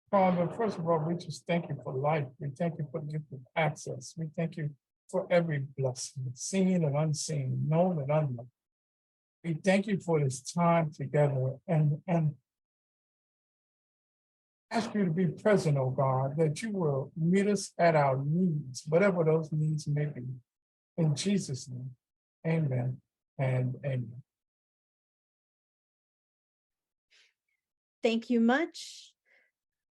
Father, first of all, we just thank you for life. We thank you for the gift of access. We thank you for every blessing, seen and unseen, known and unknown. We thank you for this time together and ask you to be present, oh God, that you will meet us at our needs, whatever those needs may be. In Jesus' name, amen and amen. Thank you much.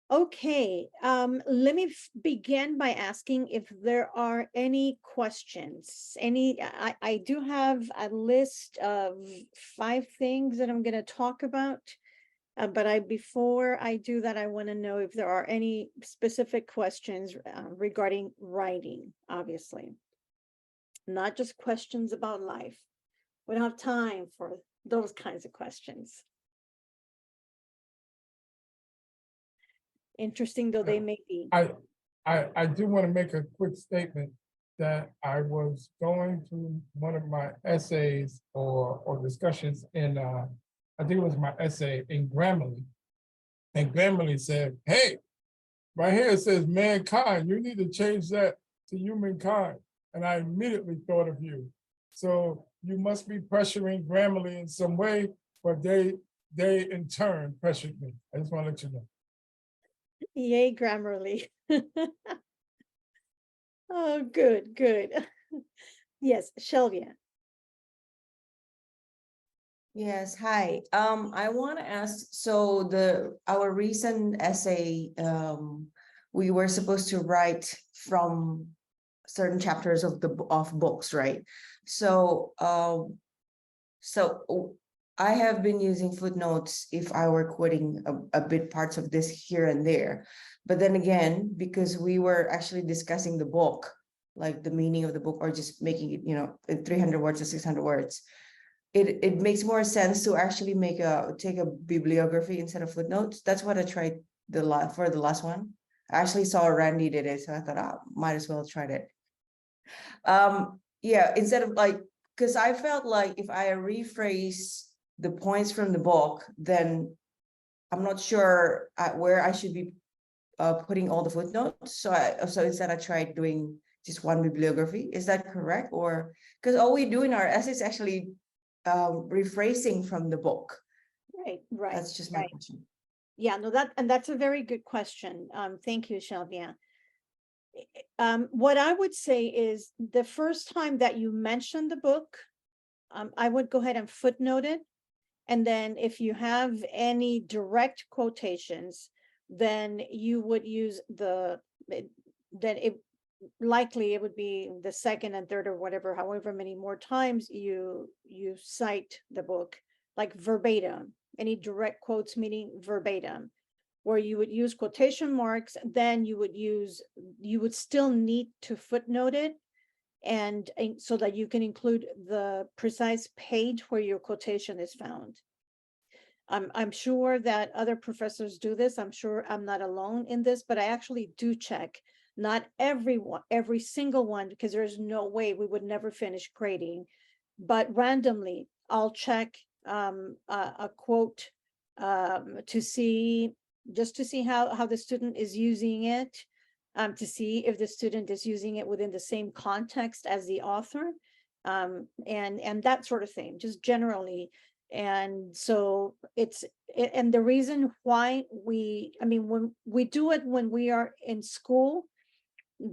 Okay, let me begin by asking if there are any questions. I do have a list of 5 things that I'm going to talk about. But before I do that, I want to know if there are any specific questions regarding writing, obviously. Not just questions about life. We don't have time for those kinds of questions. Interesting though they may be. I do want to make a quick statement that I was going through one of my essays or discussions in I think it was my essay in Grammarly. And Grammarly said, hey, right here it says mankind. You need to change that to humankind. And I immediately thought of you. So you must be pressuring Grammarly in some way, but they in turn pressured me. I just want to let you know. Yay, Grammarly. Oh, good, good. Yes, Shelvia. Yes, hi. I want to ask, so our recent essay, we were supposed to write from certain chapters of books, right? So I have been using footnotes if I were quoting a bit parts of this here and there. But then again, because we were actually discussing the book, like the meaning of the book, or just making it, 300 words or 600 words, it makes more sense to actually take a bibliography instead of footnotes. That's what I tried for the last one. I actually saw Randy did it, so I thought, might as well try it. Yeah, instead of because I felt like if I rephrase the points from the book, then I'm not sure where I should be putting all the footnotes. So instead I tried doing just one bibliography. Is that correct? Or because all we do in our essays actually rephrasing from the book. Right. That's just my question. Yeah, no, that's a very good question. Thank you, Shelvia. What I would say is the first time that you mentioned the book, I would go ahead and footnote it. And then if you have any direct quotations, then you would use likely it would be the second and third or whatever, however many more times you cite the book, like verbatim, any direct quotes meaning verbatim, where you would use quotation marks, then you would still need to footnote it, and so that you can include the precise page where your quotation is found. I'm sure that other professors do this. I'm sure I'm not alone in this, but I actually do check. Not every single one, because there's no way we would never finish grading, but randomly I'll check a quote to see how the student is using it, to see if the student is using it within the same context as the author, and that sort of thing, just generally. And so and the reason why when we do it when we are in school,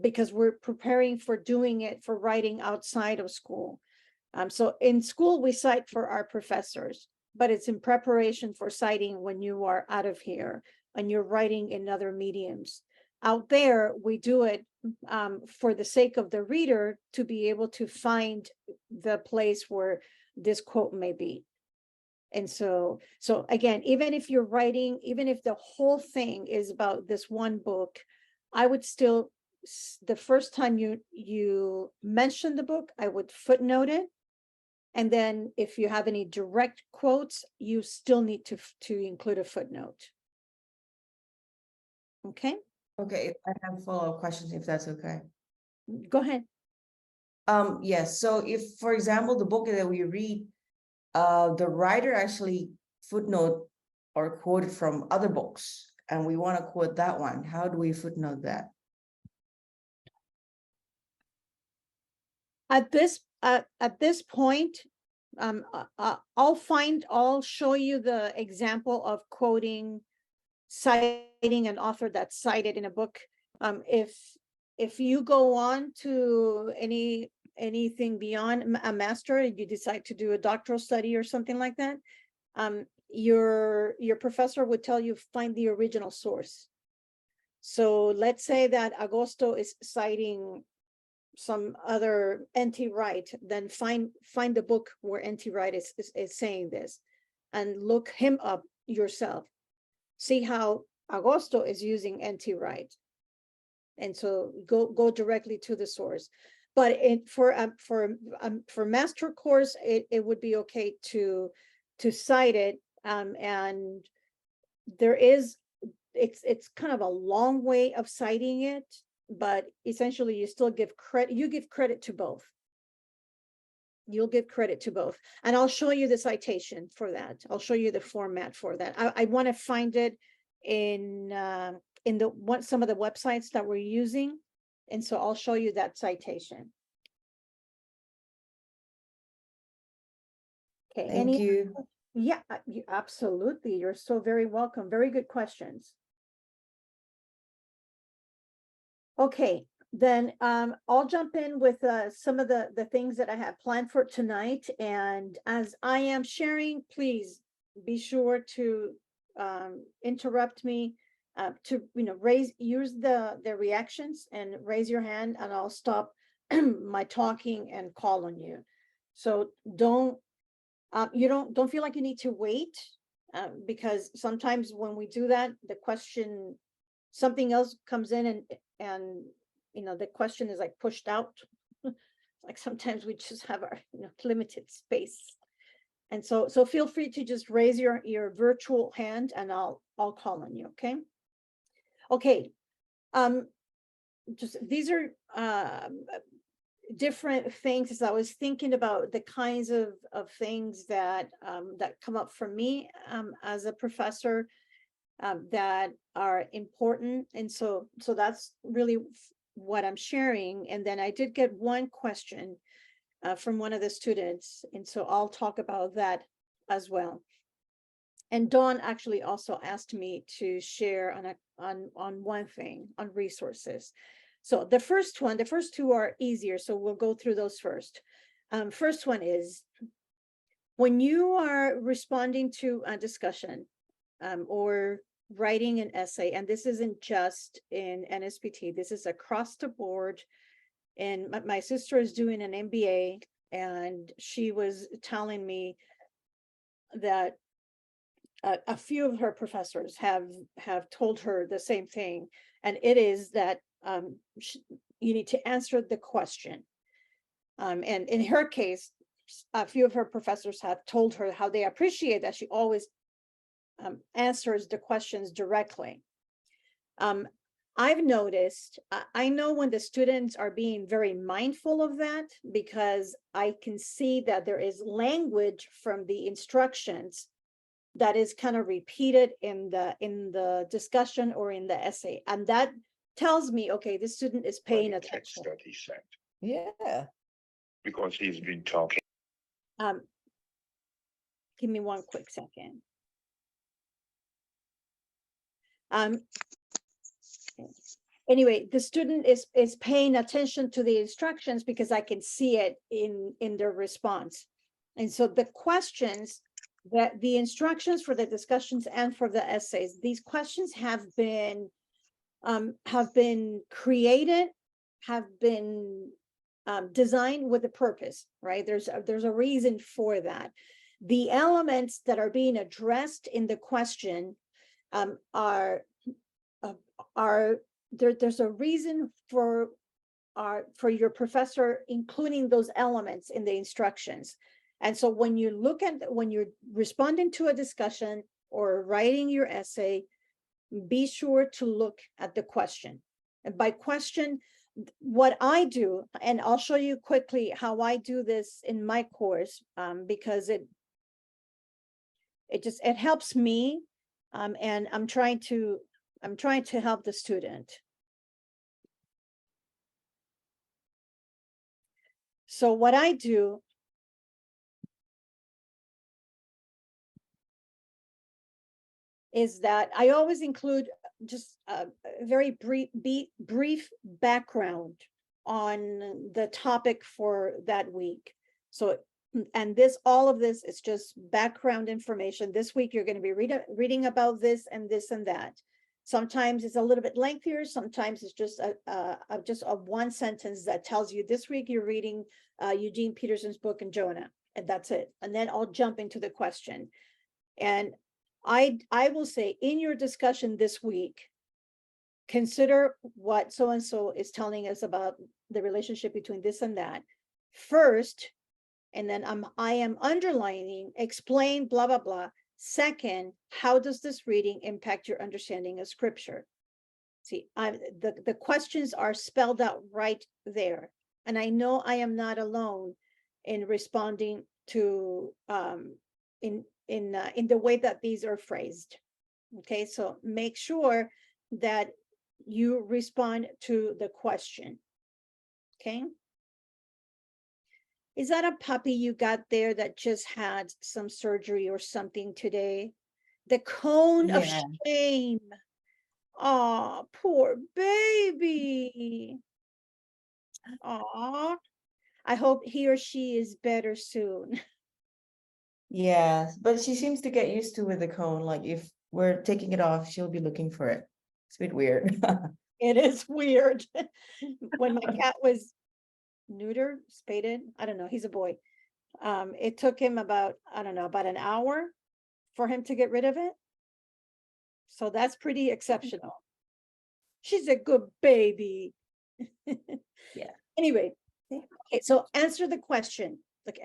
because we're preparing for doing it for writing outside of school. So in school we cite for our professors, but it's in preparation for citing when you are out of here and you're writing in other mediums. Out there, we do it for the sake of the reader to be able to find the place where this quote may be. And so again, even if you're writing, even if the whole thing is about this one book, I would still, the first time you mention the book, I would footnote it. And then if you have any direct quotes, you still need to include a footnote. Okay. Okay, I have follow-up questions if that's okay. Go ahead. Yes, so if, for example, the book that we read, the writer actually footnote or quoted from other books, and we want to quote that one, how do we footnote that? At this point, I'll show you the example of quoting, citing an author that's cited in a book. If you go on to anything beyond a master, you decide to do a doctoral study or something like that, your professor would tell you find the original source. So let's say that Agosto is citing some other N.T. Wright, then find the book where N.T. Wright is saying this, and look him up yourself. See how Agosto is using N.T. Wright, and so go directly to the source. But for master course, it would be okay to cite it, and there is it's kind of a long way of citing it, but essentially you still give credit. You give credit to both. You'll give credit to both, and I'll show you the citation for that. I'll show you the format for that. I want to find it in some of the websites that we're using, and so I'll show you that citation. Okay. Thank you. Yeah, absolutely. You're so very welcome. Very good questions. Okay, then I'll jump in with some of the things that I have planned for tonight. And as I am sharing, please be sure to interrupt me, to use the reactions and raise your hand, and I'll stop my talking and call on you. So don't feel like you need to wait, because sometimes when we do that, the question, something else comes in, and the question is like pushed out. Like sometimes we just have our limited space, and so feel free to just raise your virtual hand, and I'll call on you. Okay. Just these are different things as I was thinking about the kinds of things that come up for me as a professor, that are important. And so that's really what I'm sharing. And then I did get one question from one of the students, and so I'll talk about that as well. And Dawn actually also asked me to share on one thing, on resources. So the first two are easier, so we'll go through those first. First one is, when you are responding to a discussion or writing an essay, and this isn't just in NSPT, this is across the board. And my sister is doing an MBA, and she was telling me that a few of her professors have told her the same thing, and it is that you need to answer the question. And in her case, a few of her professors have told her how they appreciate that she always answers the questions directly. I've noticed, I know when the students are being very mindful of that, because I can see that there is language from the instructions that is kind of repeated in the discussion or in the essay, and that tells me, okay, this student is paying attention. That he sent, Yeah. because he's been talking. Give me one quick second. Anyway, the student is paying attention to the instructions because I can see it in their response. And so the questions, that the instructions for the discussions and for the essays, these questions have been created, have been designed with a purpose, right? There's a reason for that. The elements that are being addressed in the question there's a reason for your professor including those elements in the instructions. And so when you're responding to a discussion or writing your essay, be sure to look at the question. And by question, what I do, and I'll show you quickly how I do this in my course, because it helps me, and I'm trying to I'm trying to help the student. So what I do is that I always include just a very brief background on the topic for that week. So, and all of this is just background information. This week, you're going to be reading about this and this and that. Sometimes it's a little bit lengthier. Sometimes it's just a one sentence that tells you this week you're reading Eugene Peterson's book in Jonah, and that's it. And then I'll jump into the question. And I will say, in your discussion this week, consider what so-and-so is telling us about the relationship between this and that first, and then I am underlining, explain, blah, blah, blah. Second, how does this reading impact your understanding of scripture? See, the questions are spelled out right there. And I know I am not alone in responding to in the way that these are phrased. Okay, so make sure that you respond to the question. Okay. Is that a puppy you got there that just had some surgery or something today? The cone of Yeah. shame. Oh, poor baby. Oh, I hope he or she is better soon. Yeah, but she seems to get used to with the cone. Like if we're taking it off, she'll be looking for it. It's a bit weird. It is weird. When my cat was neutered, spaded, I don't know, he's a boy. It took him about, I don't know, about an hour for him to get rid of it. So that's pretty exceptional. She's a good baby. Yeah. Anyway, okay, so answer the question. Like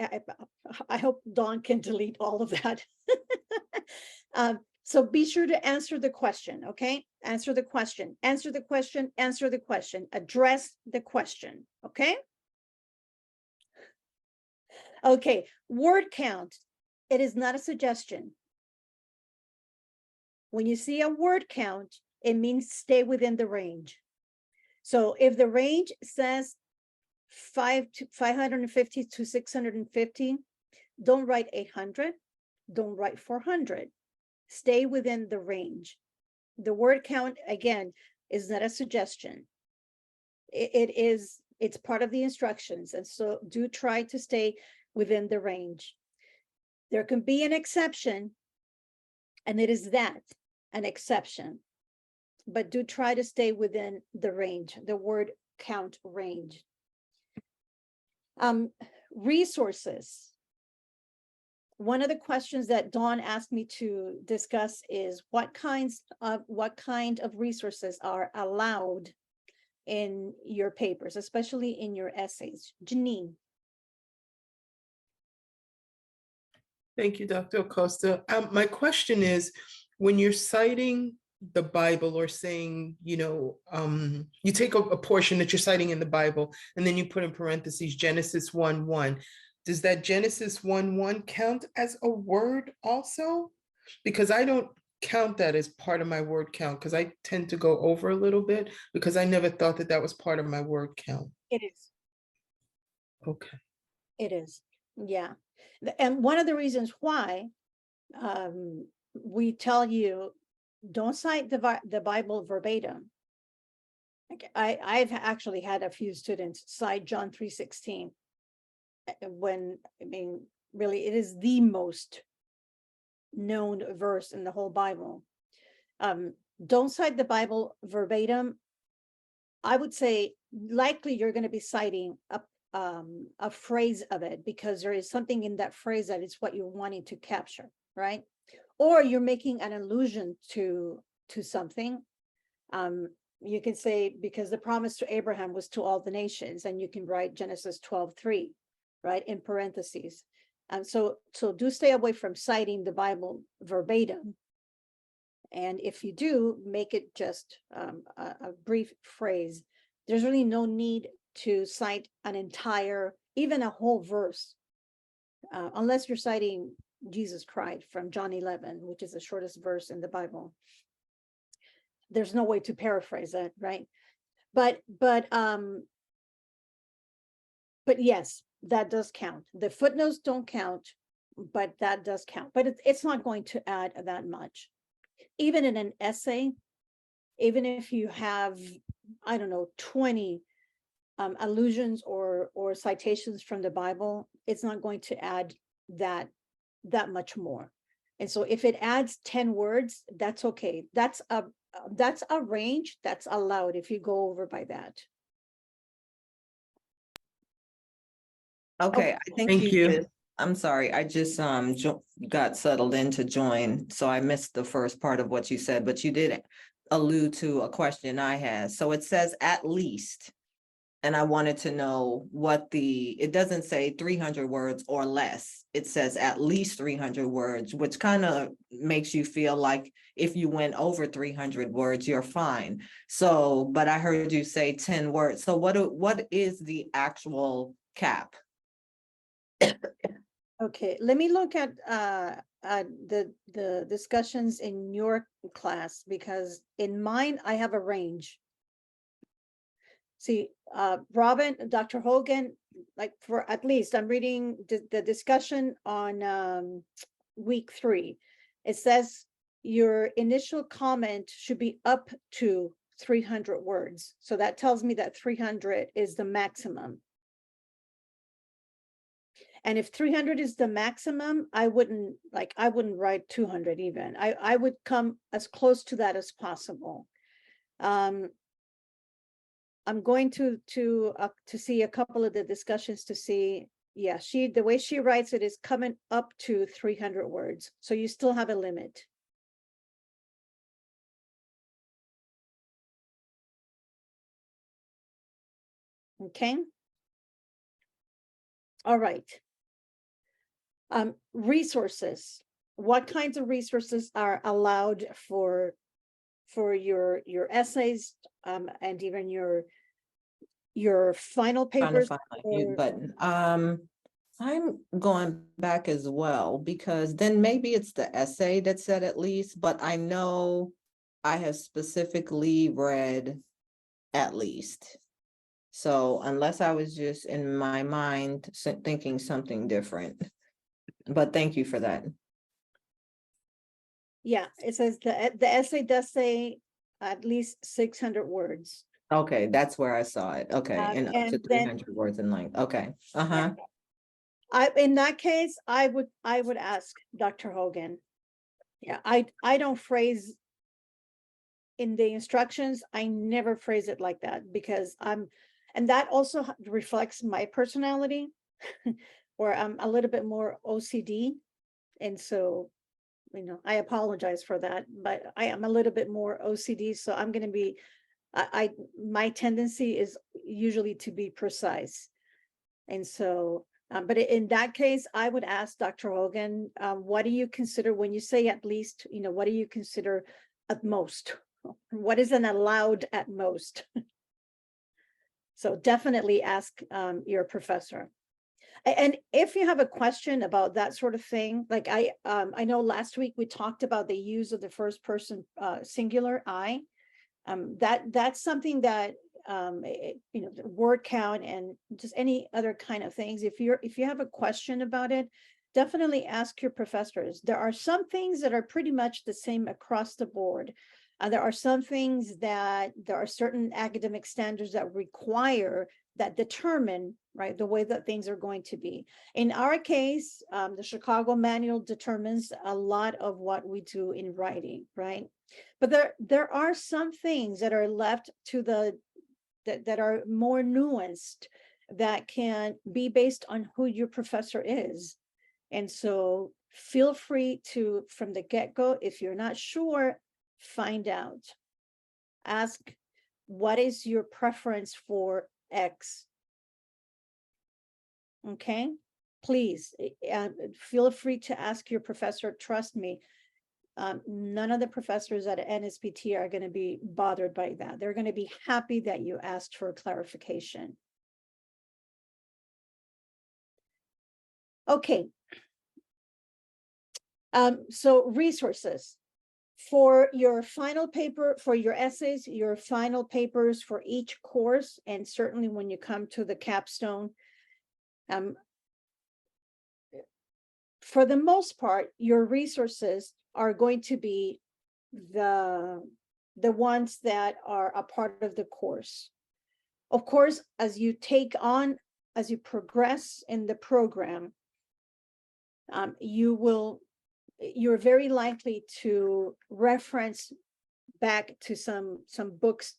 I hope Dawn can delete all of that. So be sure to answer the question, okay? Answer the question, answer the question, answer the question, address the question, okay? Okay, word count. It is not a suggestion. When you see a word count, it means stay within the range. So if the range says 550 to 650, don't write 800, don't write 400. Stay within the range. The word count, again, is not a suggestion. It's part of the instructions. And so do try to stay within the range. There can be an exception, and it is that, an exception. But do try to stay within the range, the word count range. Resources. One of the questions that Dawn asked me to discuss is what kind of resources are allowed in your papers, especially in your essays. Janine. Thank you, Dr. Acosta. My question is, when you're citing the Bible or saying, you take a portion that you're citing in the Bible and then you put in parentheses Genesis 1:1. Does that Genesis 1:1 count as a word also? Because I don't count that as part of my word count because I tend to go over a little bit because I never thought that that was part of my word count. It is. Okay. It is. Yeah. And one of the reasons why we tell you don't cite the Bible verbatim. Like I've actually had a few students cite John 3:16 when, I mean, really, it is the most known verse in the whole Bible. Don't cite the Bible verbatim. I would say likely you're going to be citing a phrase of it because there is something in that phrase that is what you're wanting to capture, right? Or you're making an allusion to something. You can say, because the promise to Abraham was to all the nations, and you can write Genesis 12:3, right, in parentheses. So do stay away from citing the Bible verbatim. And if you do, make it just a brief phrase. There's really no need to cite an entire, even a whole verse, unless you're citing Jesus cried from John 11, which is the shortest verse in the Bible. there's no way to paraphrase it, right? But yes, that does count. The footnotes don't count, but that does count. But it's not going to add that much. Even in an essay, even if you have, I don't know, 20 allusions or citations from the Bible, it's not going to add that much more. And so if it adds 10 words, that's okay. That's a range that's allowed if you go over by that. Okay, I think Thank you. just- I'm sorry, I just got settled in to join, so I missed the first part of what you said, but you did allude to a question I had. So it says at least. And I wanted to know what it doesn't say 300 words or less. It says at least 300 words, which kind of makes you feel like if you went over 300 words, you're fine. So, but I heard you say 10 words. So what is the actual cap? Okay, let me look at the discussions in your class, because in mine, I have a range. See, Robin, Dr. Hogan, like for at least, I'm reading the discussion on week 3. It says your initial comment should be up to 300 words. So that tells me that 300 is the maximum. And if 300 is the maximum, I wouldn't write 200 even. I would come as close to that as possible. I'm going to see a couple of the discussions to see. Yeah, the way she writes it is coming up to 300 words. So you still have a limit. Okay. All right. Resources. What kinds of resources are allowed for your essays, and even your final Trying to papers? find my mute button. I'm going back as well, because then maybe it's the essay that said at least, but I know I have specifically read at least. So unless I was just in my mind thinking something different, but thank you for that. Yeah, it says the essay does say at least 600 words. Okay, that's where I saw it. Okay, and up to And then 300 words in length. Okay, yeah, in that case, I would ask Dr. Hogan. Yeah, I don't phrase in the instructions. I never phrase it like that, because and that also reflects my personality, where I'm a little bit more OCD. And so, I apologize for that, but I am a little bit more OCD. So I'm going to be, my tendency is usually to be precise. And so, but in that case, I would ask Dr. Hogan, what do you consider when you say at least, what do you consider at most? What is an allowed at most? So definitely ask your professor. And if you have a question about that sort of thing, like I know last week we talked about the use of the first person singular I. That's something that the word count and just any other kind of things. If you have a question about it, definitely ask your professors. There are some things that are pretty much the same across the board. There are some things that there are certain academic standards that require, that determine, right, the way that things are going to be. In our case, the Chicago Manual determines a lot of what we do in writing, right? But there are some things that are left to that are more nuanced, that can be based on who your professor is. And so feel free to, from the get-go, if you're not sure, find out. Ask, what is your preference for X? Okay, please feel free to ask your professor. Trust me, none of the professors at NSPT are going to be bothered by that. They're going to be happy that you asked for clarification. Okay. So resources. For your final paper, for your essays, your final papers for each course, and certainly when you come to the capstone, for the most part, your resources are going to be the ones that are a part of the course. Of course, as you progress in the program, you're very likely to reference back to some books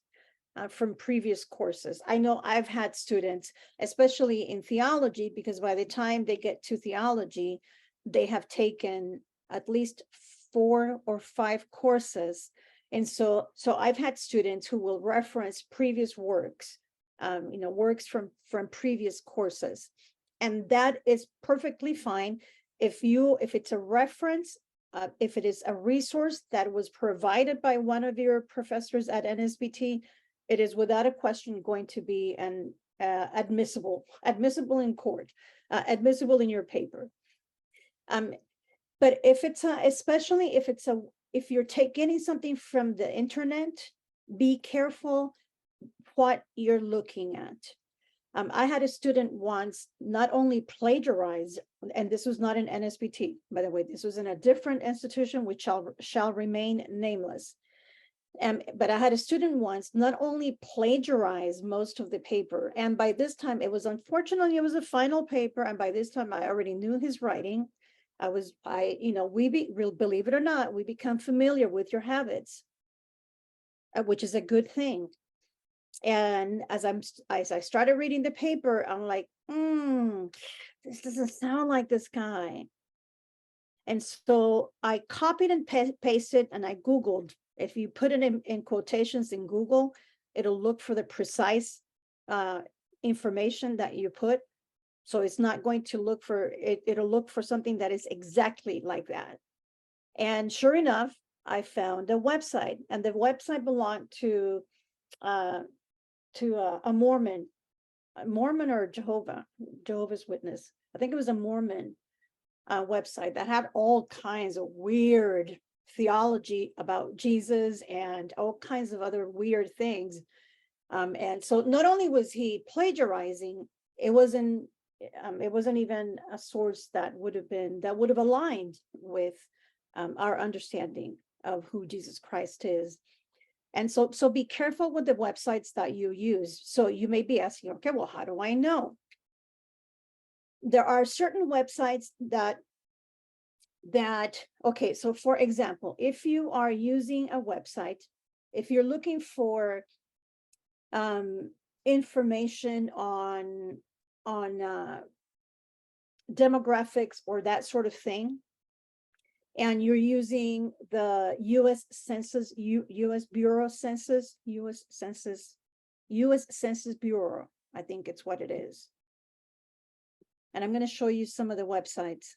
from previous courses. I know I've had students, especially in theology, because by the time they get to theology, they have taken at least 4 or 5 courses. And so I've had students who will reference previous works, works from previous courses. And that is perfectly fine. If it's a reference, if it is a resource that was provided by one of your professors at NSBT, it is without a question going to be an admissible in court, admissible in your paper. But if it's especially if you're getting something from the internet, be careful what you're looking at. I had a student once not only plagiarize, and this was not in NSBT, by the way, this was in a different institution which shall remain nameless. But I had a student once not only plagiarize most of the paper, and by this time it was a final paper, and by this time I already knew his writing. Believe it or not, we become familiar with your habits, which is a good thing. And as I started reading the paper, I'm like, this doesn't sound like this guy. And so I copied and pasted, and I Googled. If you put it in quotations in Google, it'll look for the precise information that you put. So it's not going to look for it. It'll look for something that is exactly like that. And sure enough, I found a website, and the website belonged to a Mormon or Jehovah's Witness. I think it was a Mormon website that had all kinds of weird theology about Jesus and all kinds of other weird things. And so not only was he plagiarizing, it wasn't even a source that would have aligned with our understanding of who Jesus Christ is. And so be careful with the websites that you use. So you may be asking, okay, well, how do I know? There are certain websites okay, so for example, if you are using a website, if you're looking for information on demographics or that sort of thing, and you're using the U.S. Census, U.S. Bureau Census, U.S. Census Bureau, I think it's what it is. And I'm going to show you some of the websites.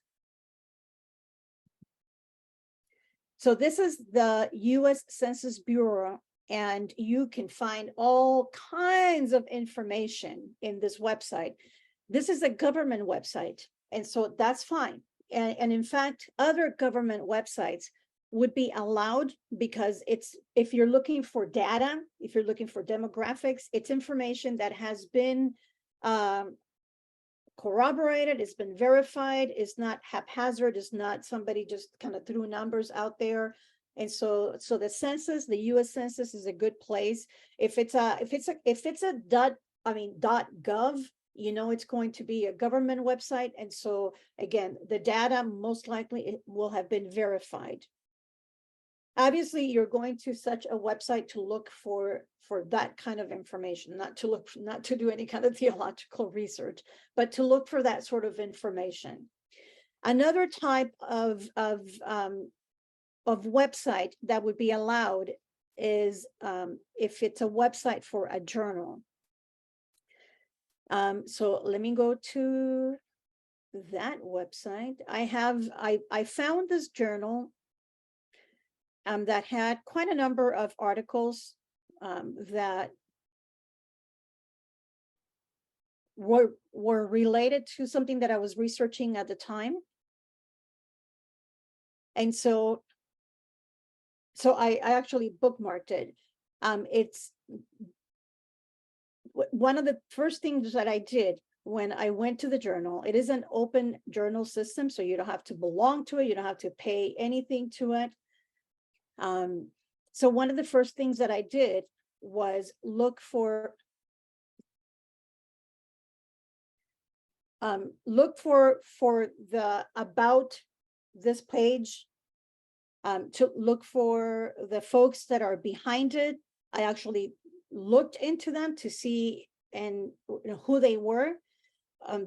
So this is the U.S. Census Bureau, and you can find all kinds of information in this website. This is a government website, and so that's fine. And in fact, other government websites would be allowed, because if you're looking for data, if you're looking for demographics, it's information that has been corroborated, it's been verified, it's not haphazard, it's not somebody just kind of threw numbers out there. And so the census, the U.S. Census, is a good place. If it's a .gov, it's going to be a government website. And so again, the data most likely will have been verified. Obviously, you're going to such a website to look for that kind of information, not to do any kind of theological research, but to look for that sort of information. Another type of website that would be allowed is if it's a website for a journal. So let me go to that website. I found this journal that had quite a number of articles that were related to something that I was researching at the time. And so So I actually bookmarked it. It's one of the first things that I did when I went to the journal. It is an open journal system, so you don't have to belong to it. You don't have to pay anything to it. So one of the first things that I did was look for the about this page, to look for the folks that are behind it. I actually looked into them to see and who they were.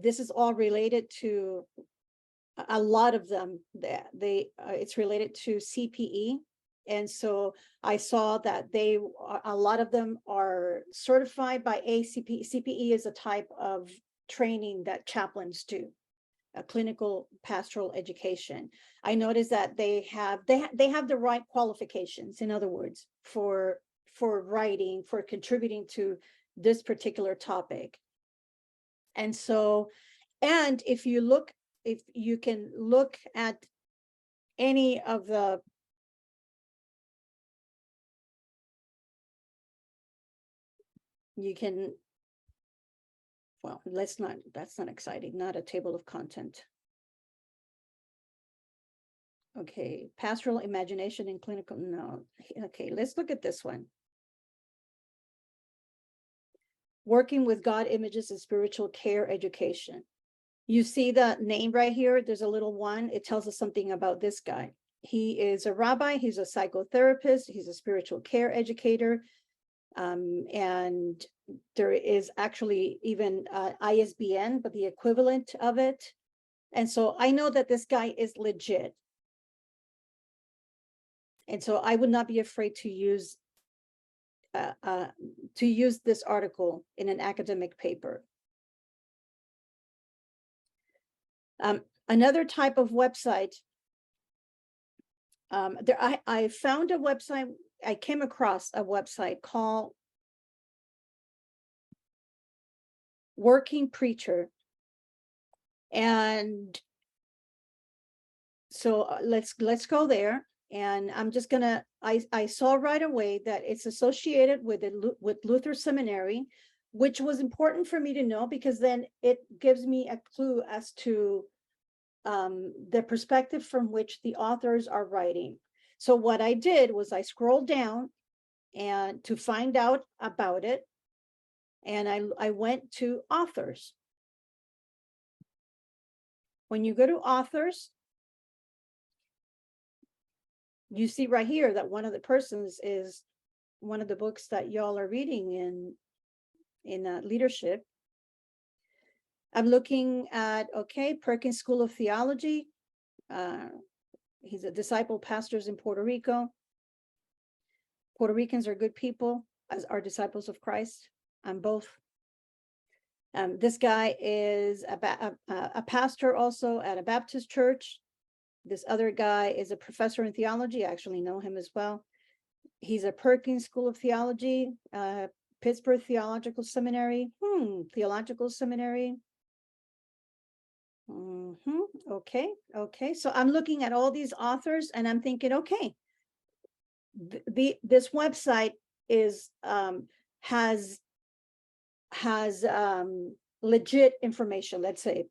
This is all related to a lot of them. That it's related to CPE. And so I saw that a lot of them are certified by ACP. CPE is a type of training that chaplains do, a clinical pastoral education. I noticed that they have the right qualifications, in other words, for writing, for contributing to this particular topic. And so, and if you can look at any of the well, that's not exciting, not a table of content. Okay, pastoral imagination in clinical, no. Okay, let's look at this one. Working with God images and spiritual care education. You see the name right here, there's a little one, it tells us something about this guy. He is a rabbi, he's a psychotherapist, he's a spiritual care educator. And there is actually even ISBN, but the equivalent of it. And so I know that this guy is legit. And so I would not be afraid to use this article in an academic paper. Another type of website, I found a website, I came across a website called Working Preacher. And so let's go there. And I'm just gonna, I saw right away that it's associated with Luther Seminary, which was important for me to know, because then it gives me a clue as to the perspective from which the authors are writing. So what I did was I scrolled down and to find out about it. And I went to authors. When you go to authors, you see right here that one of the persons is one of the books that y'all are reading in leadership. I'm looking at, okay, Perkins School of Theology. He's a disciple pastors in Puerto Rico. Puerto Ricans are good people, as are disciples of Christ. I'm both. This guy is a pastor also at a Baptist church. This other guy is a professor in theology. I actually know him as well. He's a Perkins School of Theology, Pittsburgh Theological Seminary. Theological Seminary. Okay. So I'm looking at all these authors and I'm thinking, okay, this website is has legit information. Let's say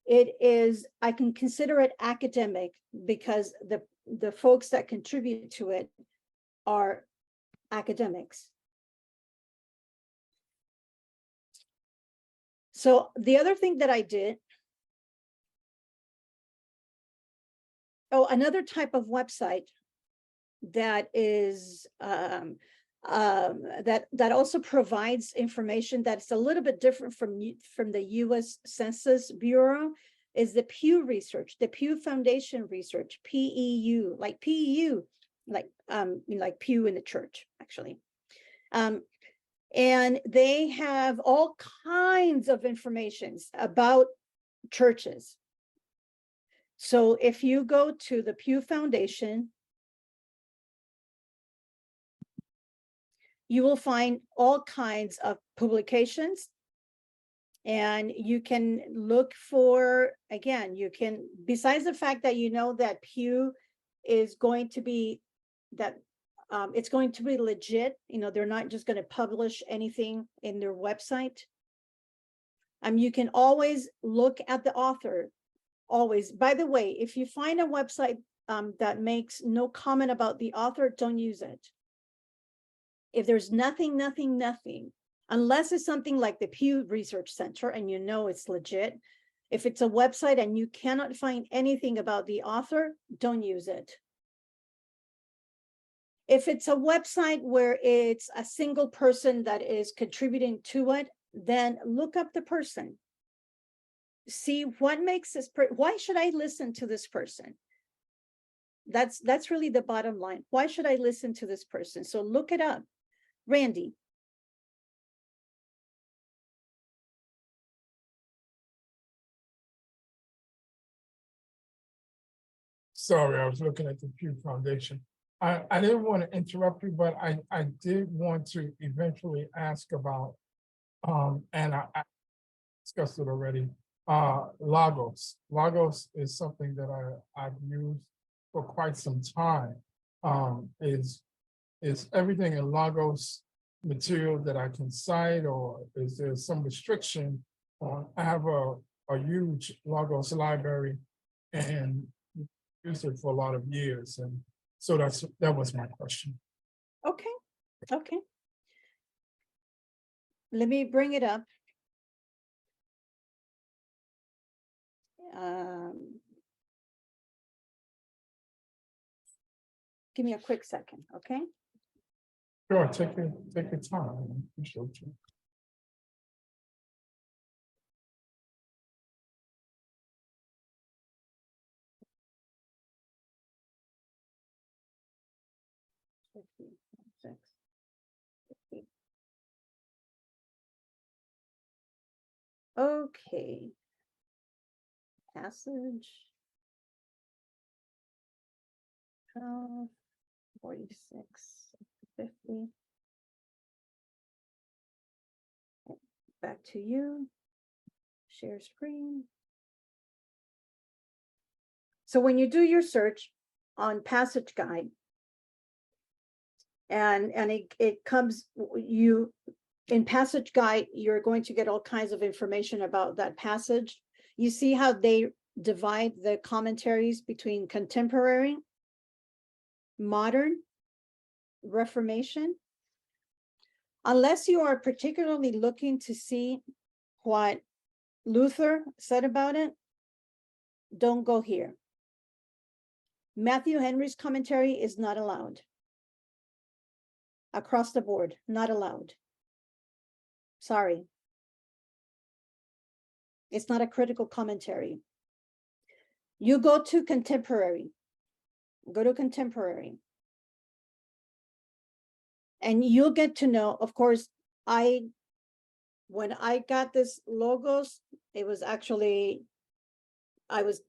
it is, I can consider it academic because the folks that contribute to it are academics. So the other thing that I did, another type of website that is that also provides information that's a little bit different from the U.S. Census Bureau is the Pew Research, the Pew Foundation Research, PEU, like PEU, like Pew in the church, actually. And they have all kinds of information about churches. So if you go to the Pew Foundation, you will find all kinds of publications, and you can look for, again, you can, besides the fact that you know that Pew is going to be that it's going to be legit. They're not just going to publish anything in their website. You can always look at the author, always. By the way, if you find a website that makes no comment about the author, don't use it. If there's nothing, unless it's something like the Pew Research Center and it's legit. If it's a website and you cannot find anything about the author, don't use it. If it's a website where it's a single person that is contributing to it, then look up the person. See what makes this why should I listen to this person? That's really the bottom line. Why should I listen to this person? So look it up. Randy. Sorry, I was looking at the Pew Foundation. I didn't want to interrupt you, but I did want to eventually ask about, and I discussed it already, Logos. Logos is something that I've used for quite some time. Is everything in Logos material that I can cite, or is there some restriction on? I have a huge Logos library and used it for a lot of years, and so that was my question. Okay. Let me bring it up. Give me a quick second, okay? Sure, take your time. I appreciate you. Okay. Passage. 46, 50. Back to you. Share screen. So when you do your search on passage guide, and it comes, in passage guide, you're going to get all kinds of information about that passage. You see how they divide the commentaries between contemporary, modern, Reformation. Unless you are particularly looking to see what Luther said about it, don't go here. Matthew Henry's commentary is not allowed. Across the board, not allowed. Sorry. It's not a critical commentary. You go to contemporary. Go to contemporary. And you'll get to know, of course, when I got this Logos, it was actually, I was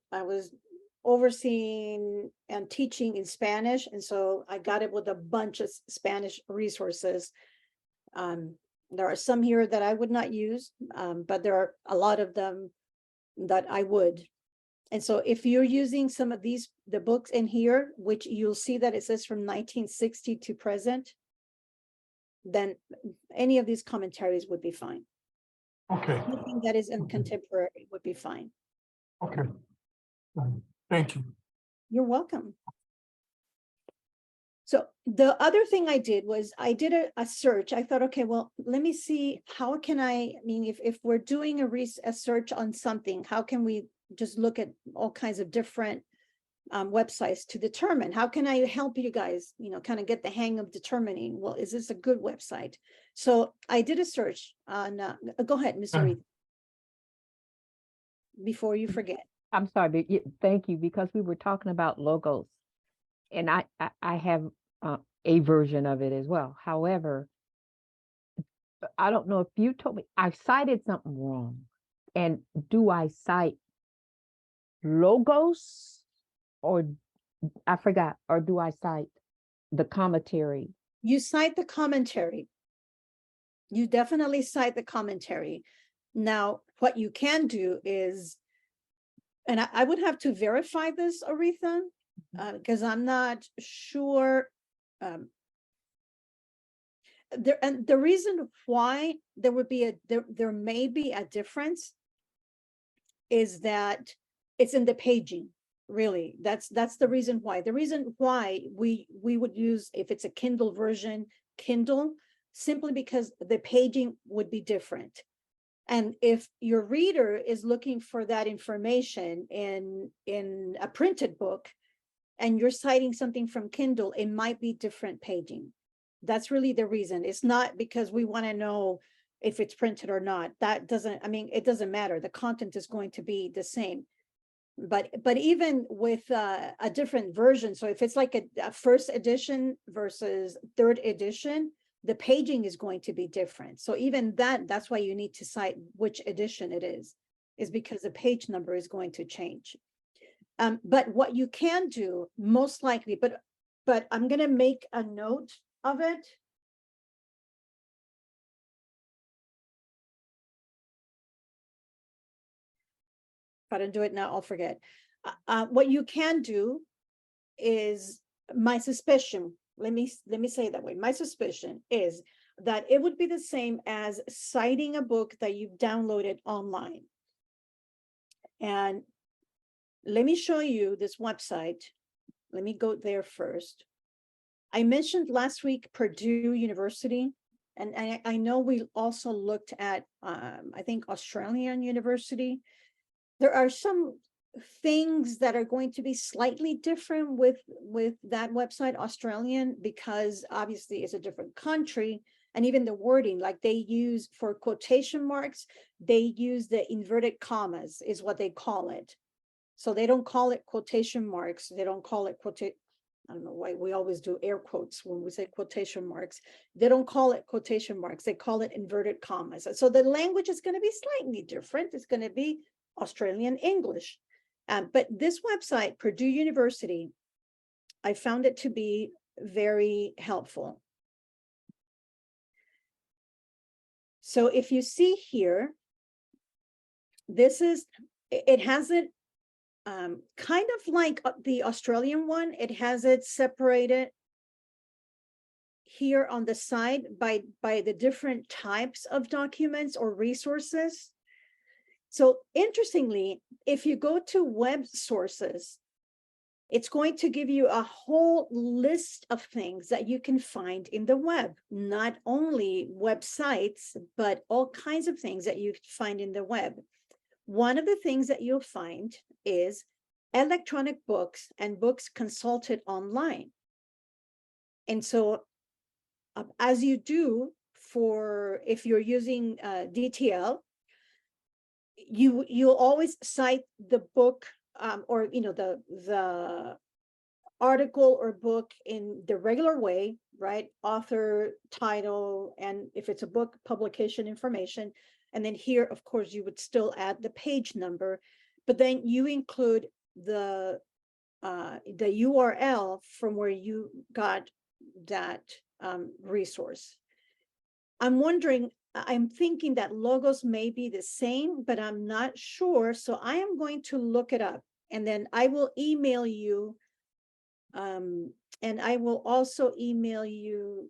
overseeing and teaching in Spanish. And so I got it with a bunch of Spanish resources. There are some here that I would not use, but there are a lot of them that I would. And so if you're using some of the books in here, which you'll see that it says from 1960 to present, then any of these commentaries would be fine. Okay. Anything that is in contemporary would be fine. Okay. Thank you. You're welcome. So the other thing I did was I did a search. I thought, okay, well, let me see how can I mean, if we're doing a search on something, how can we just look at all kinds of different websites to determine, how can I help you guys, kind of get the hang of determining, well, is this a good website? So I did a search on, go ahead, Mr. Reed, before you forget. I'm sorry, but thank you, because we were talking about Logos, and I have a version of it as well. However, I don't know if you told me, I cited something wrong. And do I cite Logos, or I forgot, or do I cite the commentary? You cite the commentary. You definitely cite the commentary. Now, what you can do is, and I would have to verify this, Aretha, because I'm not sure. And the reason why there would be there may be a difference is that it's in the paging, really. That's the reason why. The reason why we would use, if it's a Kindle version, Kindle, simply because the paging would be different. And if your reader is looking for that information in a printed book, and you're citing something from Kindle, it might be different paging. That's really the reason. It's not because we want to know if it's printed or not. That doesn't, I mean, it doesn't matter. The content is going to be the same. But even with a different version, so if it's like a first edition versus third edition, the paging is going to be different. So even that's why you need to cite which edition it is because the page number is going to change. But what you can do, most likely, but I'm going to make a note of it. If I don't do it now, I'll forget. What you can do is, my suspicion, let me say it that way. My suspicion is that it would be the same as citing a book that you've downloaded online. And let me show you this website. Let me go there first. I mentioned last week Purdue University, and I know we also looked at, I think, Australian University. There are some things that are going to be slightly different with that website, Australian, because obviously it's a different country. And even the wording, like they use for quotation marks, they use the inverted commas is what they call it. So they don't call it quotation marks. They don't call it I don't know why we always do air quotes when we say quotation marks. They don't call it quotation marks. They call it inverted commas. So the language is going to be slightly different. It's going to be Australian English. But this website, Purdue University, I found it to be very helpful. So if you see here, it has it kind of like the Australian one. It has it separated here on the side by the different types of documents or resources. So interestingly, if you go to web sources, it's going to give you a whole list of things that you can find in the web, not only websites, but all kinds of things that you find in the web. One of the things that you'll find is electronic books and books consulted online. And so as you do for, if you're using DTL, you'll always cite the book or the article or book in the regular way, right? Author, title, and if it's a book, publication information. And then here, of course, you would still add the page number, but then you include the URL from where you got that resource. I'm wondering, I'm thinking that logos may be the same, but I'm not sure. So I am going to look it up, and then I will email you. And I will also email you.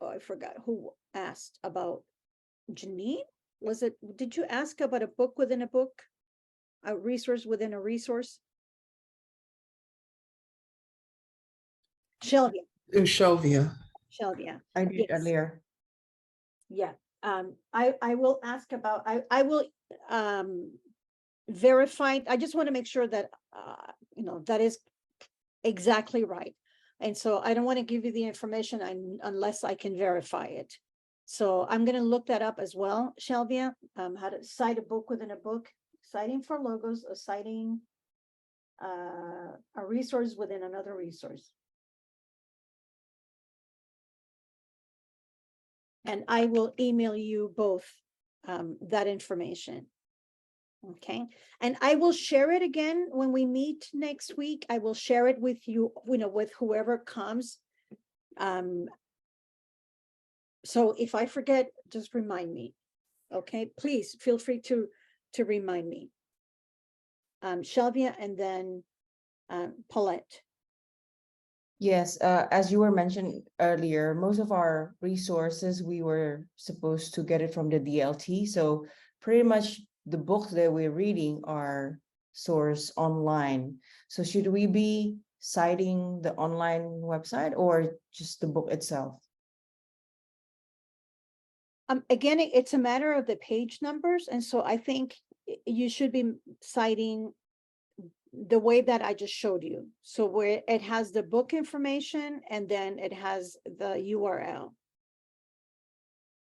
Oh, I forgot who asked about Janine. Was it, did you ask about a book within a book? A resource within a resource? Shelvia. Shelvia. Shelvia. I did Yes. earlier. Yeah. I will ask about, I will verify. I just want to make sure that that is exactly right. And so I don't want to give you the information unless I can verify it. So I'm going to look that up as well, Shelvia, how to cite a book within a book, citing for logos, or citing a resource within another resource. And I will email you both that information. Okay, and I will share it again when we meet next week. I will share it with you, with whoever comes. So if I forget, just remind me. Okay, please feel free to remind me. Shelvia, and then Paulette. Yes, as you were mentioned earlier, most of our resources, we were supposed to get it from the DLT. So pretty much the books that we're reading are sourced online. So should we be citing the online website or just the book itself? Again, it's a matter of the page numbers, and so I think you should be citing the way that I just showed you. So where it has the book information and then it has the URL.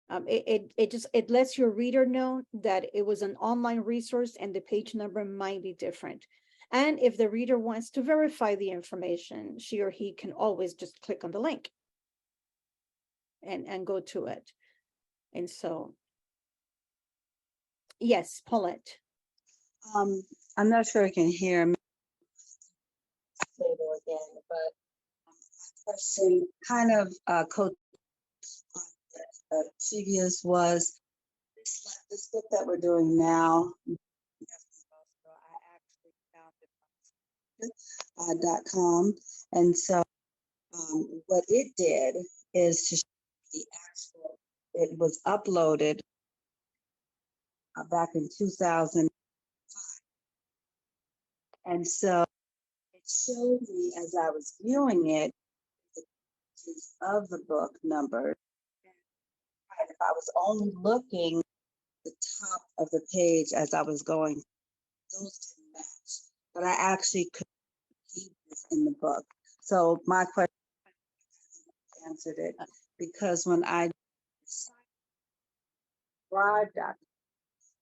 It lets your reader know that it was an online resource and the page number might be different. And if the reader wants to verify the information, she or he can always just click on the link and go to it. And so, yes, Paulette. I'm not sure you can hear me. Say it again, but question kind of coach previous was this book that we're doing now. I actually found it on .com, and so what it did is to show the actual. It was uploaded back in 2000. And so it showed me as I was viewing it, the pages of the book number. And if I was only looking at the top of the page as I was going, those didn't match. But I actually could see this in the book. So my question answered it because when I subscribed,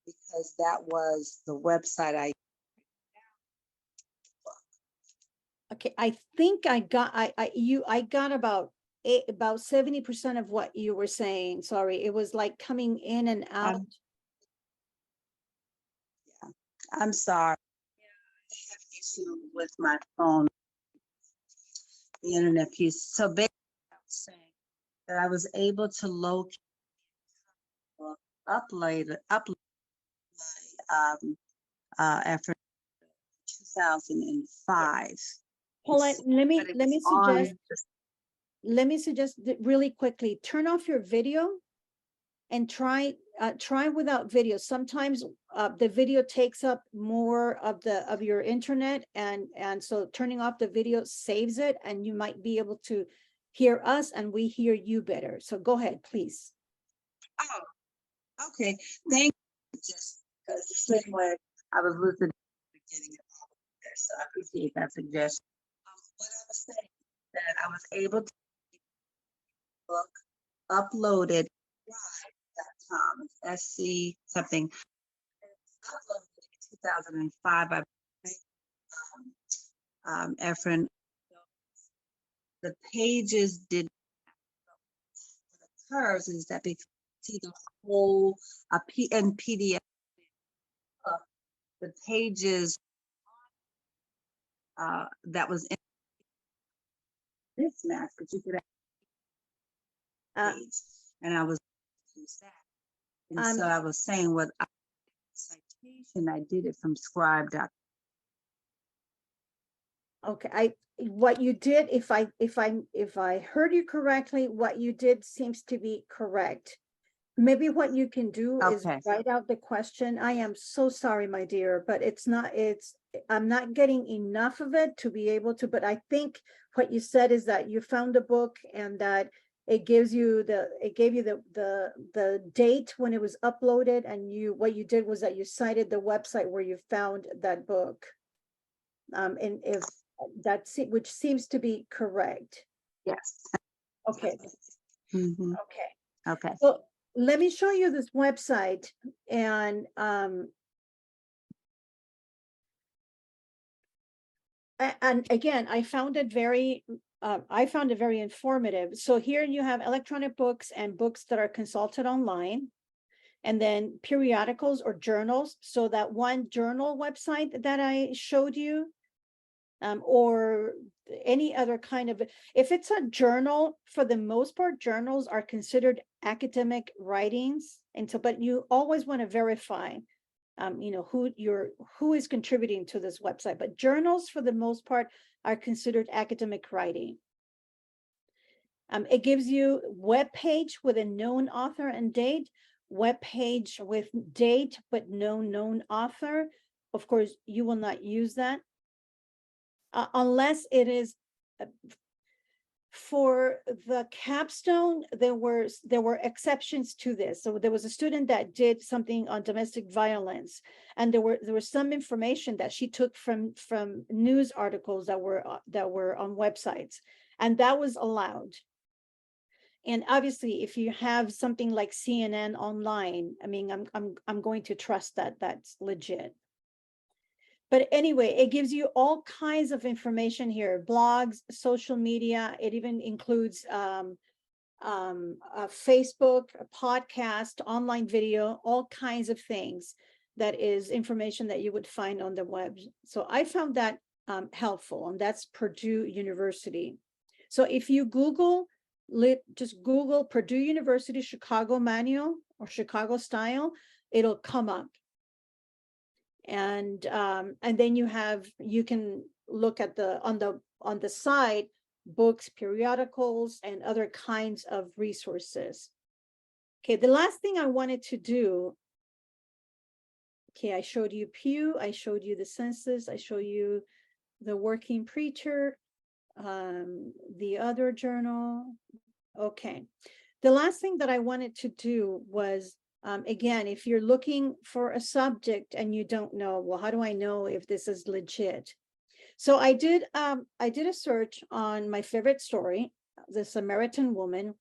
because that was the website I. Okay, I think I got I got about 70% of what you were saying. Sorry, it was like coming in and out. I'm sorry. I have issue with my phone, the internet piece. So basically, I was saying that I was able to locate, upload my effort 2005. Paulette, let me But it's on suggest that really quickly, turn off your video and try without video. Sometimes the video takes up more of your internet, and so turning off the video saves it, and you might be able to hear us and we hear you better. So go ahead, please. Oh, okay. Thank you. Just because the same way I was listening to the beginning of all of this, so I appreciate that suggestion. What I was saying is that I was able to book uploaded .com, SC something. Uploaded in 2005 by Efren. The pages did what occurs is that because you see the whole in PDF, the pages that was in mismatch, but you could have page, and I was use that. And so I was saying what citation I did it from scribe.com. Okay, what you did, if I heard you correctly, what you did seems to be correct. Maybe what you can do is Okay. write out the question. I am so sorry, my dear, but I'm not getting enough of it to be able to, but I think what you said is that you found a book and that it gave you the date when it was uploaded, and what you did was that you cited the website where you found that book. And if which seems to be correct. Yes. Okay. Mhm. Okay. Okay. So let me show you this website, and and again, I found it very informative. So here you have electronic books and books that are consulted online, and then periodicals or journals. So that one journal website that I showed you, or any other kind of, if it's a journal, for the most part, journals are considered academic writings. And so, but you always want to verify who is contributing to this website. But journals, for the most part, are considered academic writing. It gives you web page with a known author and date, web page with date but no known author. Of course, you will not use that unless it is for the capstone. There were exceptions to this. So there was a student that did something on domestic violence, and there was some information that she took from news articles that were on websites, and that was allowed. And obviously, if you have something like CNN online, I mean, I'm going to trust that that's legit. But anyway, it gives you all kinds of information here: blogs, social media. It even includes Facebook, a podcast, online video, all kinds of things. That is information that you would find on the web. So I found that helpful, and that's Purdue University. So if you just Google Purdue University Chicago Manual or Chicago Style, it'll come up. And then you can look at on the side, books, periodicals, and other kinds of resources. Okay, the last thing I wanted to do, okay, I showed you Pew, I showed you the census, I showed you the Working Preacher, the other journal. Okay, the last thing that I wanted to do was, again, if you're looking for a subject and you don't know, well, how do I know if this is legit? So I did a search on my favorite story, the Samaritan woman,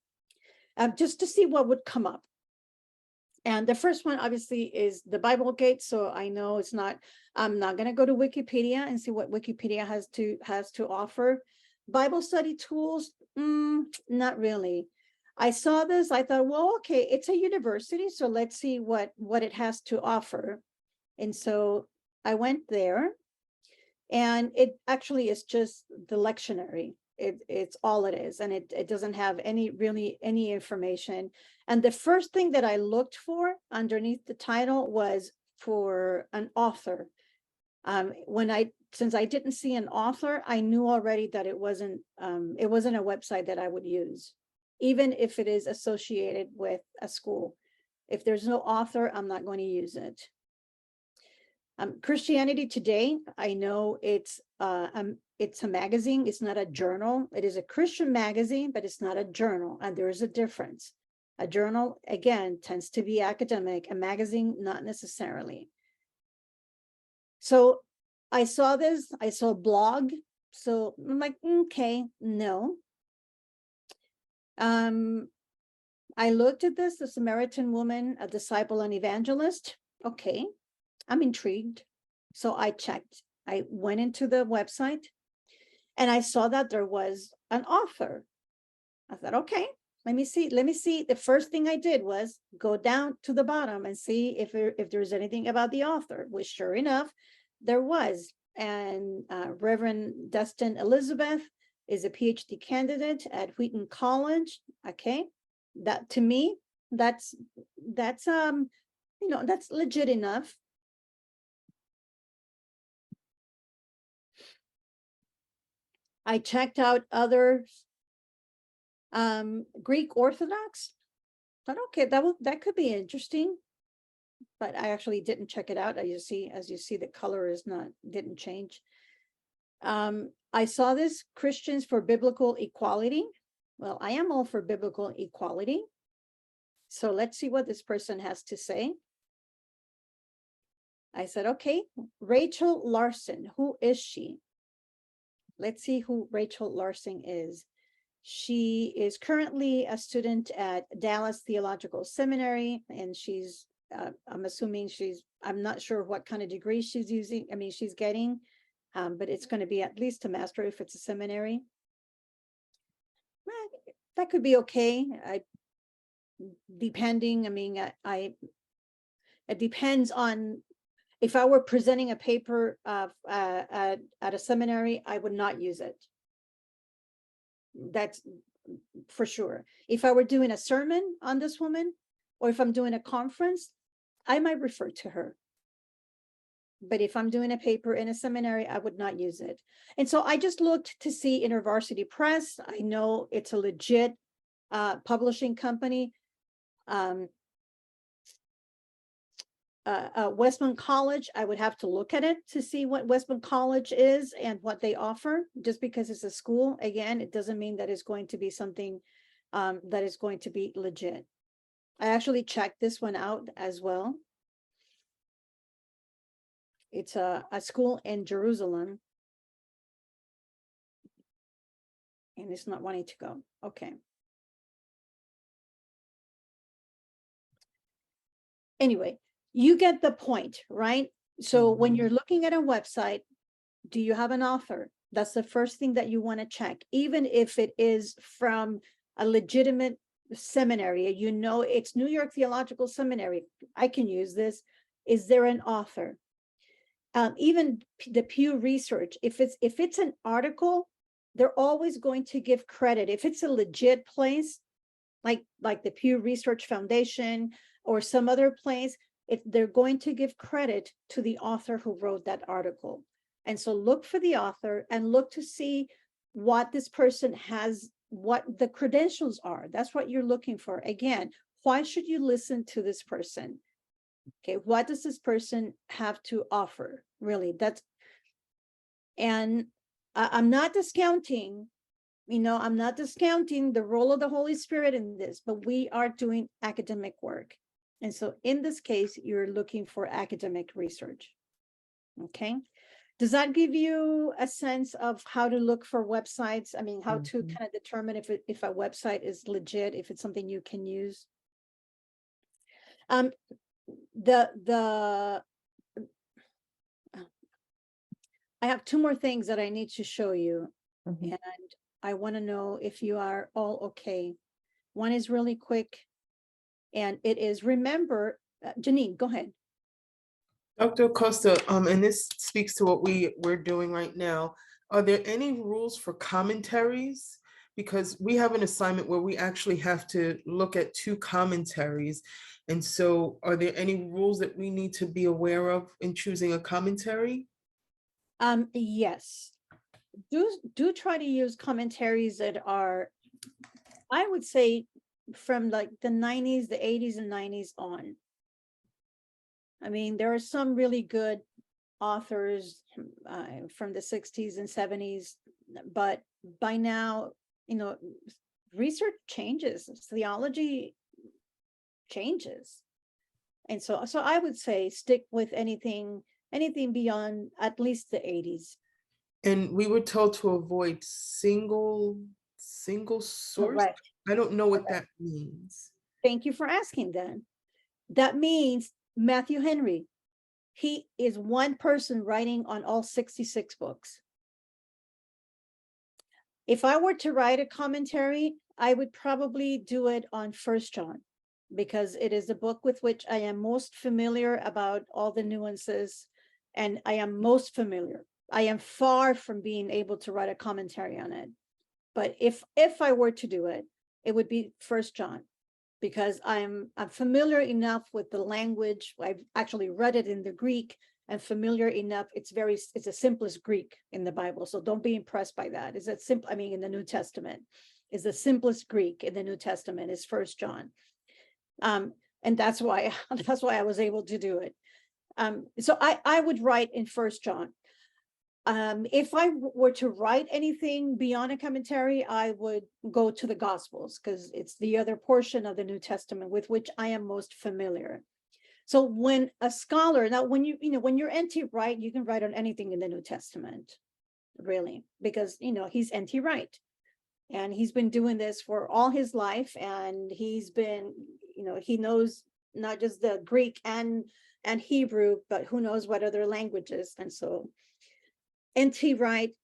just to see what would come up. And the first one obviously is the Bible Gate. So I know I'm not going to go to Wikipedia and see what Wikipedia has to offer. Bible study tools, not really. I saw this, I thought, well, okay, it's a university, so let's see what it has to offer. And so I went there, and it actually is just the lectionary. It's all it is, and it doesn't have any information. And the first thing that I looked for underneath the title was for an author. Since I didn't see an author, I knew already that it wasn't a website that I would use, even if it is associated with a school. If there's no author, I'm not going to use it. Christianity Today, I know it's a magazine, it's not a journal. It is a Christian magazine, but it's not a journal, and there is a difference. A journal, again, tends to be academic, a magazine, not necessarily. So I saw this, I saw blog, so I'm like, okay, no. I looked at this, the Samaritan woman, a disciple and evangelist. Okay, I'm intrigued. So I checked. I went into the website, and I saw that there was an author. I thought, okay, let me see. The first thing I did was go down to the bottom and see if there's anything about the author, which sure enough, there was. And Reverend Dustin Elizabeth is a PhD candidate at Wheaton College. Okay, that to me, that's legit enough. I checked out other Greek Orthodox. Thought, okay, that could be interesting, but I actually didn't check it out. As you see, the color didn't change. I saw this Christians for Biblical Equality. Well, I am all for biblical equality. So let's see what this person has to say. I said, okay, Rachel Larson, who is she? Let's see who Rachel Larson is. She is currently a student at Dallas Theological Seminary, and she's, I'm assuming I'm not sure what kind of degree she's getting, but it's going to be at least a master if it's a seminary. That could be okay. It depends on, if I were presenting a paper at a seminary, I would not use it. That's for sure. If I were doing a sermon on this woman, or if I'm doing a conference, I might refer to her. But if I'm doing a paper in a seminary, I would not use it. And so I just looked to see InterVarsity Press. I know it's a legit publishing company. Westman College, I would have to look at it to see what Westman College is and what they offer. Just because it's a school, again, it doesn't mean that it's going to be something that is going to be legit. I actually checked this one out as well. It's a school in Jerusalem. And it's not wanting to go. Okay. Anyway, you get the point, right? So when you're looking at a website, do you have an author? That's the first thing that you want to check, even if it is from a legitimate seminary. You know, it's New York Theological Seminary. I can use this. Is there an author? Even the Pew Research, if it's an article, they're always going to give credit. If it's a legit place, like the Pew Research Foundation or some other place, they're going to give credit to the author who wrote that article. And so look for the author and look to see what this person has, what the credentials are. That's what you're looking for. Again, why should you listen to this person? Okay, what does this person have to offer? Really, and I'm not discounting, I'm not discounting the role of the Holy Spirit in this, but we are doing academic work. And so in this case, you're looking for academic research. Okay. Does that give you a sense of how to look for websites? I mean, how to kind of determine if a website is legit, if it's something you can use? I have two more things that I need to show you, and I want to know if you are all okay. One is really quick, and it is, remember, Janine, go ahead. Dr. Acosta, and this speaks to what we're doing right now. Are there any rules for commentaries? Because we have an assignment where we actually have to look at 2 commentaries. And so are there any rules that we need to be aware of in choosing a commentary? Yes. Do try to use commentaries that are, I would say, from like the 90s, the 80s and 90s on. I mean, there are some really good authors from the 60s and 70s, but by now, research changes, theology changes. And so I would say stick with anything beyond at least the 80s. And we were told to avoid single source. Correct. I don't know what that means. Thank you for asking then. That means Matthew Henry, he is one person writing on all 66 books. If I were to write a commentary, I would probably do it on 1 John, because it is a book with which I am most familiar about all the nuances, and I am most familiar. I am far from being able to write a commentary on it. But if I were to do it, it would be 1 John, because I'm familiar enough with the language. I've actually read it in the Greek and familiar enough. It's the simplest Greek in the Bible. So don't be impressed by that. Is that simple? I mean, in the New Testament, is the simplest Greek in the New Testament is 1 John. And that's why I was able to do it. So I would write in 1 John. If I were to write anything beyond a commentary, I would go to the Gospels, because it's the other portion of the New Testament with which I am most familiar. So when a scholar, now when you're N.T. Wright, you can write on anything in the New Testament, really, because he's N.T. Wright, and he's been doing this for all his life, and he's been, he knows not just the Greek and Hebrew, but who knows what other languages. And so N.T. Wright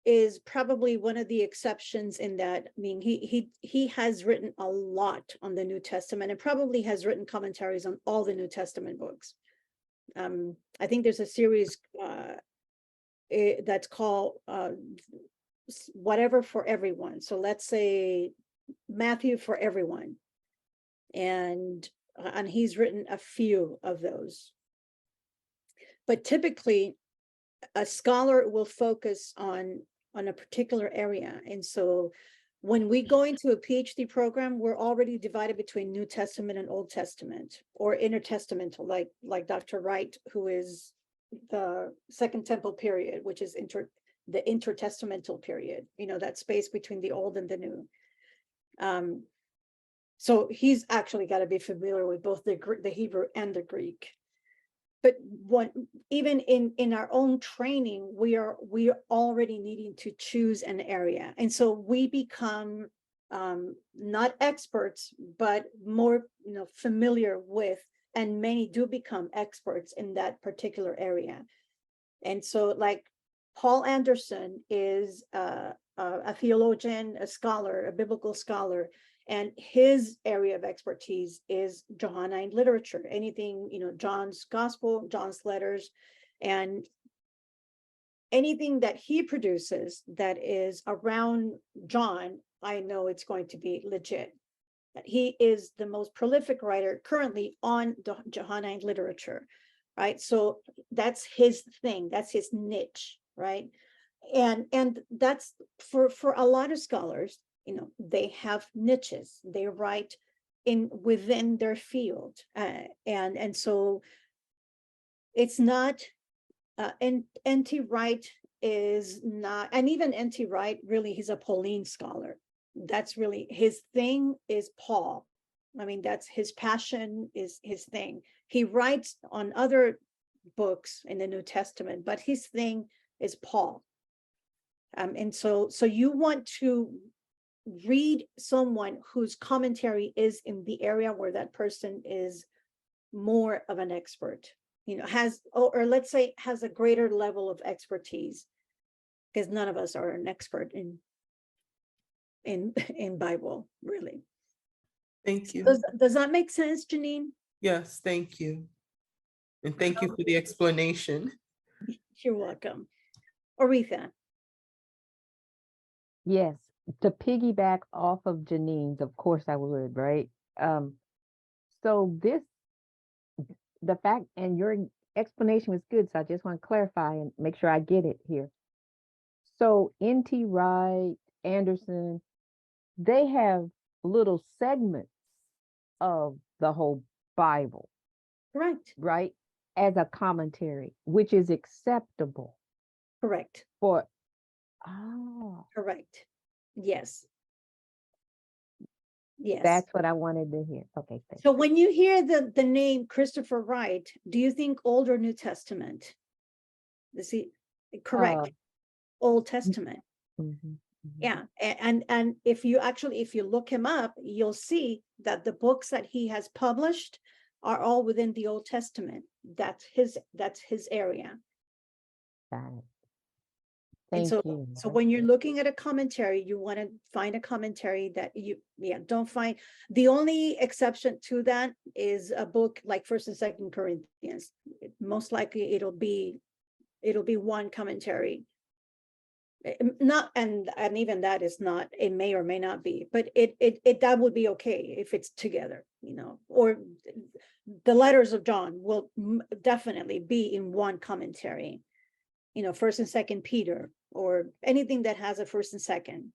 is probably one of the exceptions in that. I mean, he has written a lot on the New Testament and probably has written commentaries on all the New Testament books. I think there's a series that's called whatever for everyone. So let's say Matthew for everyone. And he's written a few of those. But typically, a scholar will focus on a particular area. And so when we go into a PhD program, we're already divided between New Testament and Old Testament, or intertestamental, like Dr. Wright, who is the Second Temple period, which is the intertestamental period, that space between the old and the new. So he's actually got to be familiar with both the Hebrew and the Greek. But even in our own training, we are already needing to choose an area. And so we become not experts, but more familiar with, and many do become experts in that particular area. And so like Paul Anderson is a theologian, a scholar, a biblical scholar, and his area of expertise is Johannine literature, anything, John's gospel, John's letters, and anything that he produces that is around John, I know it's going to be legit. He is the most prolific writer currently on Johannine literature, right? So that's his thing, that's his niche, right? And that's for a lot of scholars, they have niches, they write within their field, and so it's not N.T. Wright is not, and even N.T. Wright, really, he's a Pauline scholar. That's really his thing, is Paul. I mean, that's his passion, is his thing. He writes on other books in the New Testament, but his thing is Paul. And so you want to read someone whose commentary is in the area where that person is more of an expert, has, or let's say has a greater level of expertise, because none of us are an expert in Bible, really. Thank you. Does that make sense, Janine? Yes, thank you. And thank you for the explanation. You're welcome. Aretha. Yes, to piggyback off of Janine's, of course I would, right? So the fact, and your explanation was good, so I just want to clarify and make sure I get it here. So N.T. Wright, Anderson, they have little segments of the whole Bible, Correct. right? As a commentary, which is acceptable Correct. for, Correct. Yes. Yes. that's what I wanted to hear. Okay, thanks. So when you hear the name Christopher Wright, do you think Old or New Testament? Correct. Old Testament. Mhm. Yeah. And if you look him up, you'll see that the books that he has published are all within the Old Testament. That's his area. Got it. And Thank so, you. so when you're looking at a commentary, you want to find a commentary that don't find. The only exception to that is a book like First and Second Corinthians. Most likely it'll be one commentary. Not, and even that is not, it may or may not be, but that would be okay if it's together, or the letters of John will definitely be in one commentary. First and Second Peter, or anything that has a first and second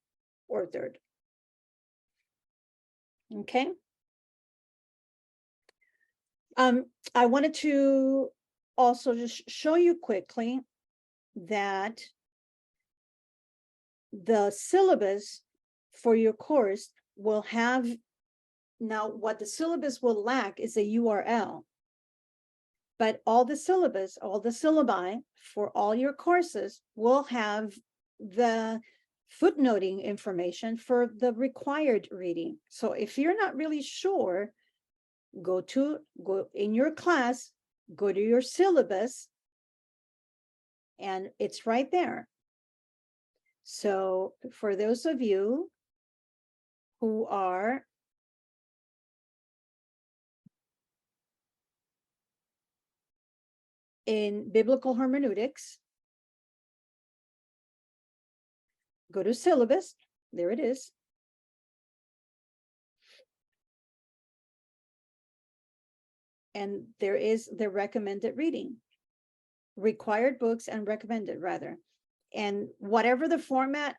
or third. Okay. I wanted to also just show you quickly that the syllabus for your course will have, now what the syllabus will lack is a URL. But all the syllabus, all the syllabi for all your courses will have the footnoting information for the required reading. So if you're not really sure, go in your class, go to your syllabus, and it's right there. So for those of you who are in biblical hermeneutics, go to syllabus, there it is. And there is the recommended reading. required books and recommended rather. And whatever the format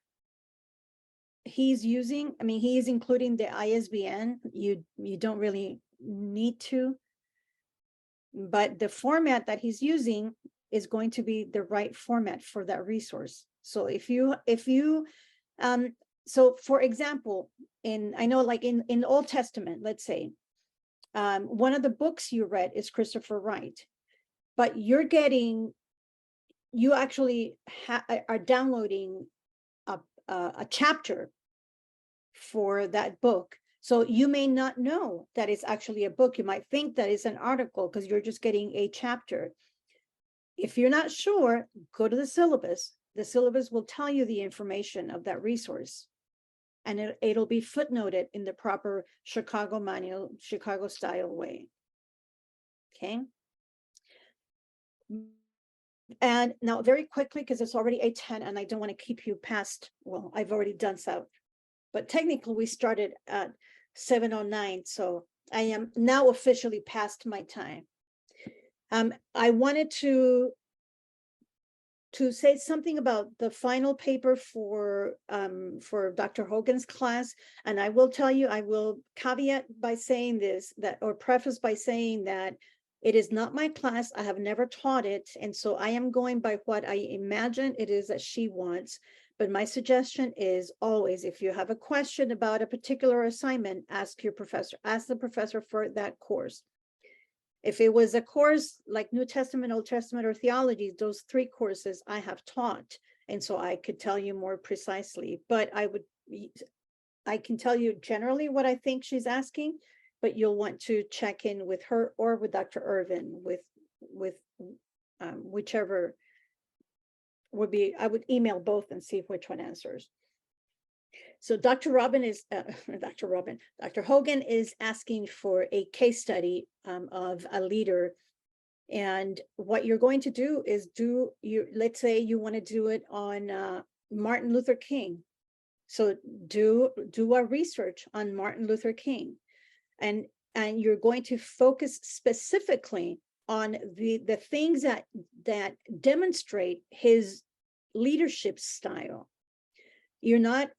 he's using, I mean, he is including the ISBN, you don't really need to. But the format that he's using is going to be the right format for that resource. So if you, so for example, I know like in the Old Testament, let's say, one of the books you read is Christopher Wright, but you actually are downloading a chapter for that book. So you may not know that it's actually a book. You might think that it's an article because you're just getting a chapter. If you're not sure, go to the syllabus. The syllabus will tell you the information of that resource. And it'll be footnoted in the proper Chicago manual, Chicago style way. Okay. And now very quickly, because it's already 8:10 and I don't want to keep you past, well, I've already done so. But technically we started at 7:09. So I am now officially past my time. I wanted to say something about the final paper for Dr. Hogan's class. And I will tell you, I will caveat by saying this, or preface by saying that it is not my class. I have never taught it. And so I am going by what I imagine it is that she wants. But my suggestion is always, if you have a question about a particular assignment, ask your professor, ask the professor for that course. If it was a course like New Testament, Old Testament, or theology, those 3 courses I have taught. And so I could tell you more precisely, but I can tell you generally what I think she's asking, but you'll want to check in with her or with Dr. Irvin, with whichever would be, I would email both and see which one answers. So Dr. Hogan is asking for a case study of a leader. And what you're going to do is let's say you want to do it on Martin Luther King. So do a research on Martin Luther King. And you're going to focus specifically on the things that demonstrate his leadership style. You're not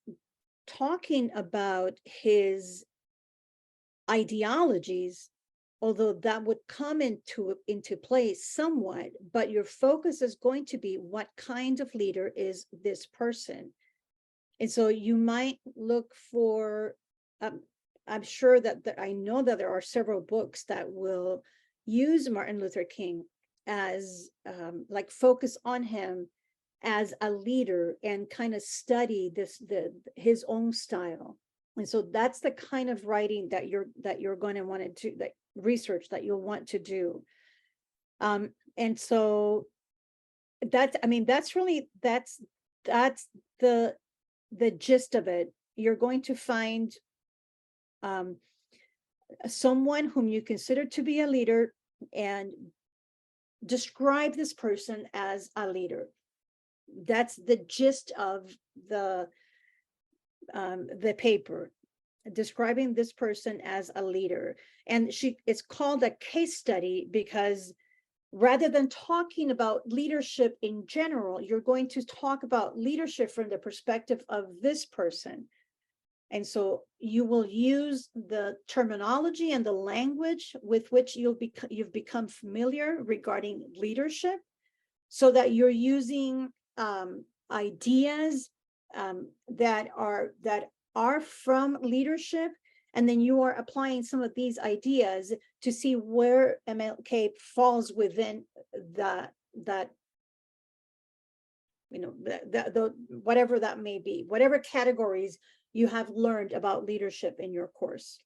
talking about his ideologies, although that would come into play somewhat, but your focus is going to be what kind of leader is this person. And so you might look for, I'm sure that I know that there are several books that will use Martin Luther King as like focus on him as a leader and kind of study his own style. And so that's the kind of writing that you're going to want to do, that research that you'll want to do. And so that's the gist of it. You're going to find someone whom you consider to be a leader and describe this person as a leader. That's the gist of the paper, describing this person as a leader. And it's called a case study because rather than talking about leadership in general, you're going to talk about leadership from the perspective of this person. And so you will use the terminology and the language with which you've become familiar regarding leadership, so that you're using ideas that are from leadership, and then you are applying some of these ideas to see where MLK falls within that whatever that may be, whatever categories you have learned about leadership in your course.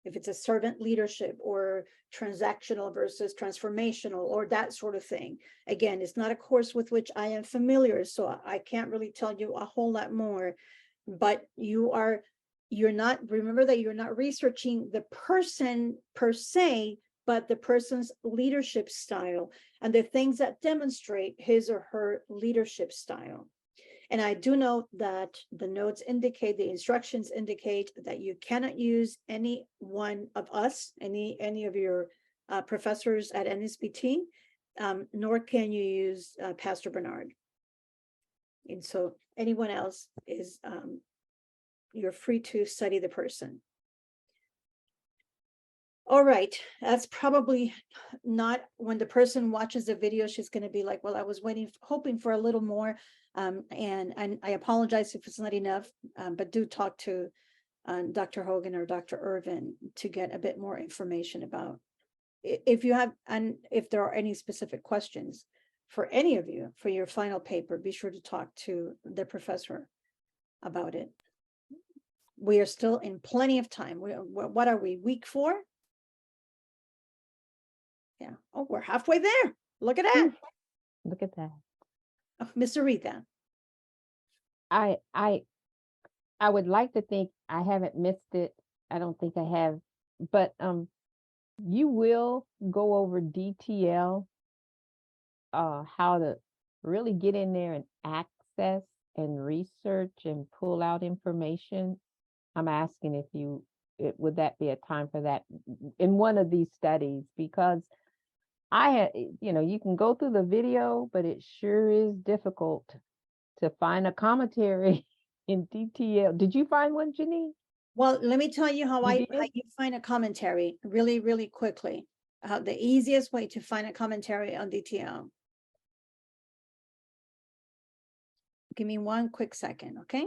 If it's a servant leadership or transactional versus transformational or that sort of thing. Again, it's not a course with which I am familiar, so I can't really tell you a whole lot more, but remember that you're not researching the person per se, but the person's leadership style and the things that demonstrate his or her leadership style. And I do know that the notes indicate, the instructions indicate that you cannot use any one of us, any of your professors at NSBT. nor can you use Pastor Bernard. And so anyone else is, you're free to study the person. All right, that's probably not, when the person watches the video, she's going to be like, well, I was hoping for a little more. And I apologize if it's not enough, but do talk to Dr. Hogan or Dr. Irvin to get a bit more information about, if you have, and if there are any specific questions for any of you for your final paper, be sure to talk to the professor about it. We are still in plenty of time. What are we, week 4? Yeah. Oh, we're halfway there. Look at that. Look at that. Oh, Miss Aretha. I would like to think I haven't missed it. I don't think I have, but you will go over DTL, how to really get in there and access and research and pull out information. I'm asking if would that be a time for that in one of these studies? Because I had, you can go through the video, but it sure is difficult to find a commentary in DTL. Did you find one, Janine? Well, let me tell you how You did? you find a commentary really, really quickly. The easiest way to find a commentary on DTL. Give me one quick second, okay?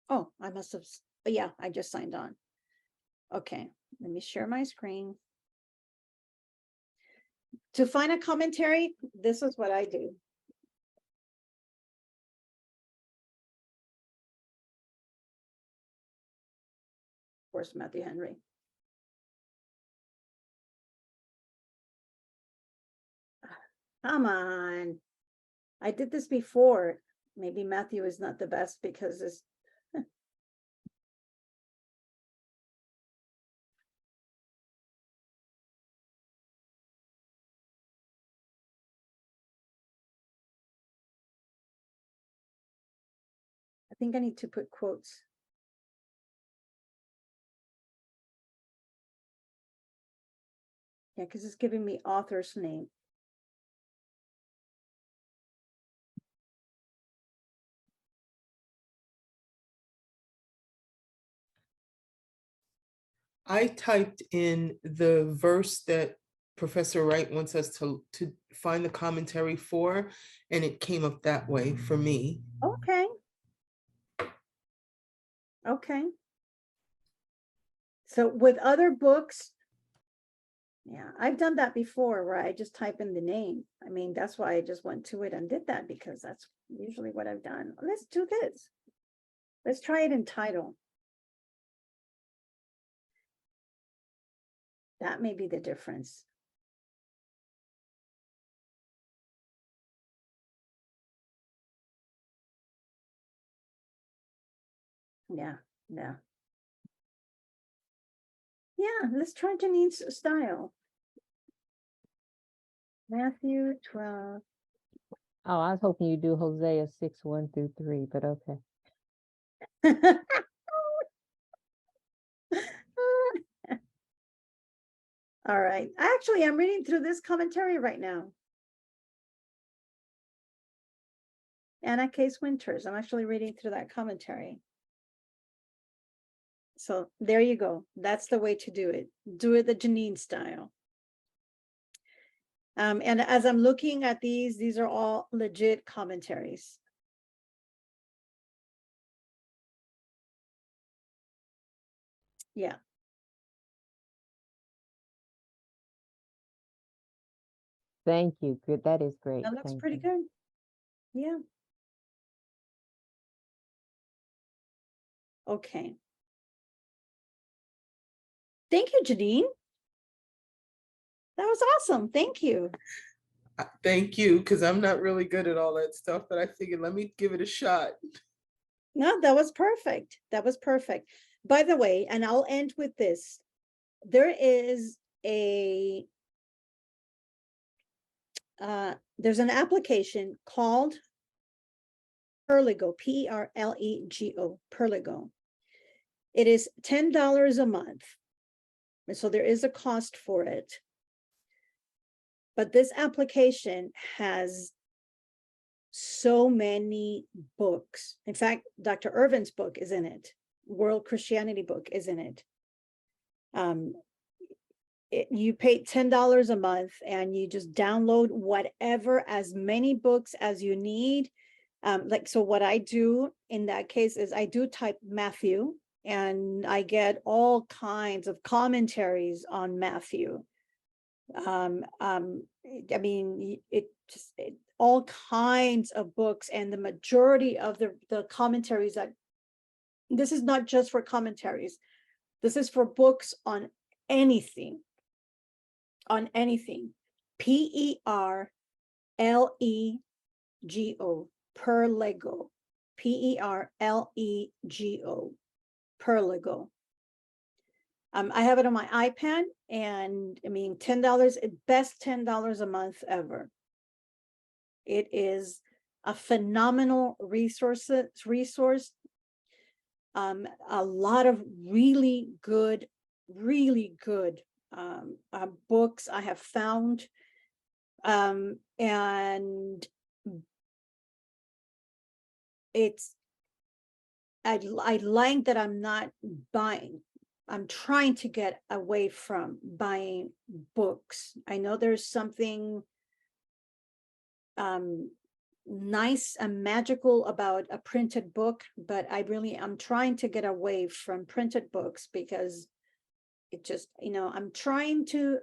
Oh, I must have, yeah, I just signed on. Okay, let me share my screen. To find a commentary, this is what I do. Of course, Matthew Henry. Come on. I did this before. Maybe Matthew is not the best because it's I think I need to put quotes. Yeah, because it's giving me author's name. I typed in the verse that Professor Wright wants us to find the commentary for, and it came up that way for me. Okay. Okay. So with other books, yeah, I've done that before where I just type in the name. I mean, that's why I just went to it and did that, because that's usually what I've done. Let's do this. Let's try it in title. That may be the difference. Yeah, yeah. Yeah, let's try Janine's style. Matthew 12. Oh, I was hoping you do Hosea 6:1-3, but okay. All right. Actually, I'm reading through this commentary right now. Anna Case Winters. I'm actually reading through that commentary. So there you go. That's the way to do it. Do it the Janine style. And as I'm looking at these are all legit commentaries. Yeah. Thank you. Good. That is great. That looks Thank pretty you. good. Yeah. Okay. Thank you, Janine. That was awesome. Thank you. Thank you, because I'm not really good at all that stuff, but I figured let me give it a shot. No, that was perfect. That was perfect. By the way, and I'll end with this. There is there's an application called Perlego, Perlego, Perlego. It is $10 a month. And so there is a cost for it. But this application has so many books. In fact, Dr. Irvin's book is in it. World Christianity book is in it. You pay $10 a month and you just download whatever, as many books as you need. So what I do in that case is I do type Matthew, and I get all kinds of commentaries on Matthew. I mean, all kinds of books, and the majority of the commentaries that, this is not just for commentaries, this is for books on anything, Perlego, Perlego, Perlego, Perlego. I have it on my iPad, and I mean, $10, best $10 a month ever. It is a phenomenal resource. A lot of really good books I have found, and I like that I'm not buying. I'm trying to get away from buying books. I know there's something nice and magical about a printed book, but I'm trying to get away from printed books, because it just, I'm trying to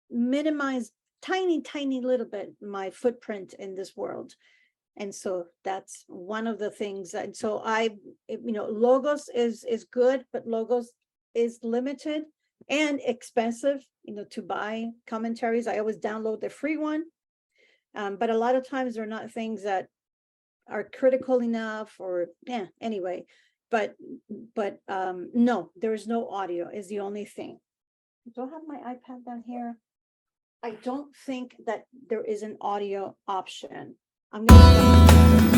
minimize tiny little bit my footprint in this world. And so that's one of the things. And so Logos is good, but Logos is limited and expensive, to buy commentaries. I always download the free one. But a lot of times they're not things that are critical enough, or anyway, but no, there is no audio is the only thing. Do I have my iPad down here? I don't think that there is an audio option. I'm gonna